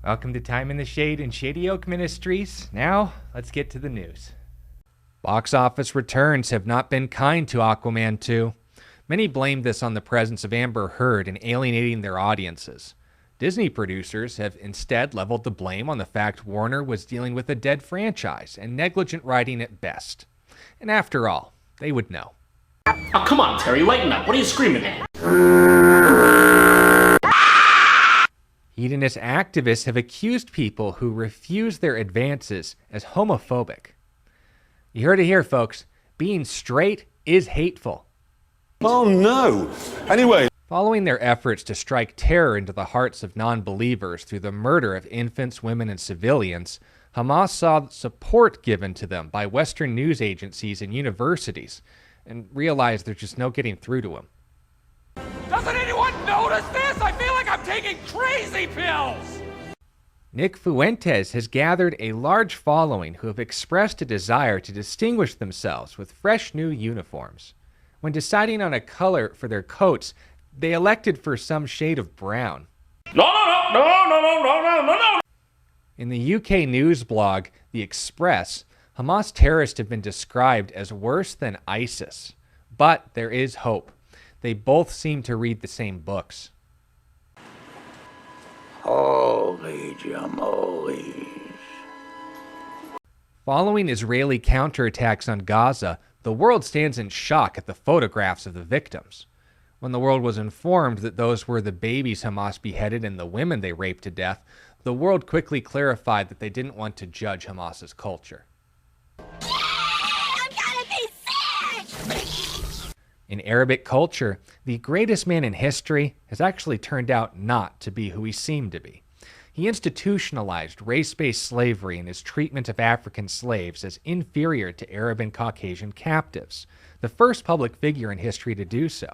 Welcome to Time in the Shade and Shady Oak Ministries. Now, let's get to the news. Box office returns have not been kind to Aquaman 2. Many blame this on the presence of Amber Heard in alienating their audiences. Disney producers have instead leveled the blame on the fact Warner was dealing with a dead franchise and negligent writing at best. And after all, they would know. Oh, come on, Terry, lighten up. What are you screaming at? Hedonist activists have accused people who refuse their advances as homophobic. You heard it here, folks. Being straight is hateful. Oh no! Anyway. Following their efforts to strike terror into the hearts of non-believers through the murder of infants, women, and civilians, Hamas saw support given to them by Western news agencies and universities and realized there's just no getting through to them. Doesn't anyone notice this? I feel like I'm taking crazy pills! Nick Fuentes has gathered a large following who have expressed a desire to distinguish themselves with fresh new uniforms. When deciding on a color for their coats, they elected for some shade of brown. No. In the UK news blog, The Express, Hamas terrorists have been described as worse than ISIS. But there is hope. They both seem to read the same books. Holy jamolies. Following Israeli counterattacks on Gaza, the world stands in shock at the photographs of the victims. When the world was informed that those were the babies Hamas beheaded and the women they raped to death, the world quickly clarified that they didn't want to judge Hamas's culture. I'm gonna be sick! In Arabic culture, the greatest man in history has actually turned out not to be who he seemed to be. He institutionalized race-based slavery and his treatment of African slaves as inferior to Arab and Caucasian captives, the first public figure in history to do so.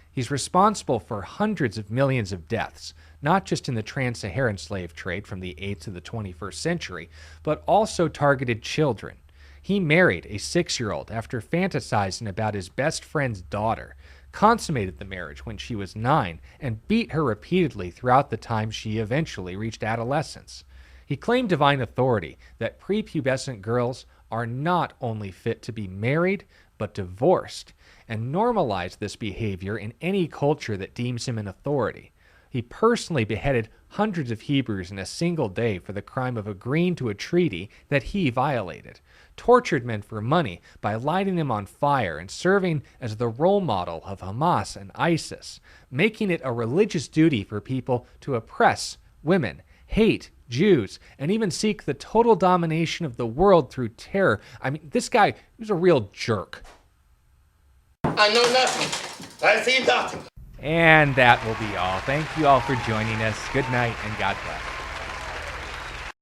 He's responsible for hundreds of millions of deaths, not just in the trans-Saharan slave trade from the 8th to the 21st century, but also targeted children. He married a 6-year-old after fantasizing about his best friend's daughter, consummated the marriage when she was 9, and beat her repeatedly throughout the time she eventually reached adolescence. He claimed divine authority that prepubescent girls are not only fit to be married, but divorced, and normalized this behavior in any culture that deems him an authority. He personally beheaded hundreds of Hebrews in a single day for the crime of agreeing to a treaty that he violated, tortured men for money by lighting them on fire and serving as the role model of Hamas and ISIS, making it a religious duty for people to oppress women, hate Jews, and even seek the total domination of the world through terror. I mean, this guy was a real jerk. I know nothing. I see nothing. And that will be all. Thank you all for joining us. Good night and God bless.